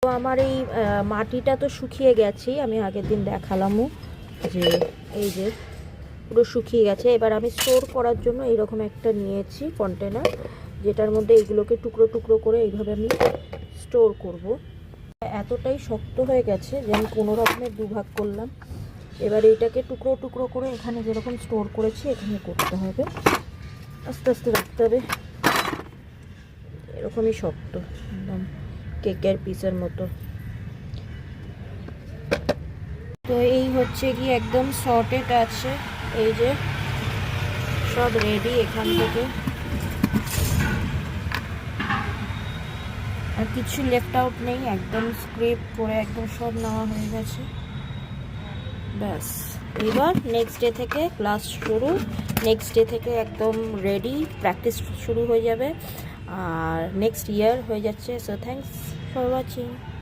তো আমার এই মাটিটা তো শুকিয়ে গেছেই, আমি আগের দিন দেখালামও যে এই যে পুরো শুকিয়ে গেছে। এবার আমি স্টোর করার জন্য এইরকম একটা নিয়েছি কন্টেনার, যেটার মধ্যে এইগুলোকে টুকরো টুকরো করে এইভাবে আমি স্টোর করব। এতটাই শক্ত হয়ে গেছে যে আমি কোনো রকমের দুভাগ করলাম। এবার এইটাকে টুকরো টুকরো করে এখানে যেরকম স্টোর করেছি এখানে করতে হবে, আস্তে আস্তে রাখতে হবে। এরকমই শক্ত, একদম কেকের পিসের মতো। তো এই হচ্ছে কি একদম সর্টেড আছে, এই যে সব রেডি এখান থেকে, আর কিছু লেফট আউট নেই, একদম স্ক্রেপ করে একদম সব নেওয়া হয়ে গেছে। ব্যাস, এবার নেক্সট ডে থেকে ক্লাস শুরু, নেক্সট ডে থেকে একদম রেডি, প্র্যাকটিস শুরু হয়ে যাবে, আর নেক্সট ইয়ার হয়ে যাচ্ছে। So thanks for watching.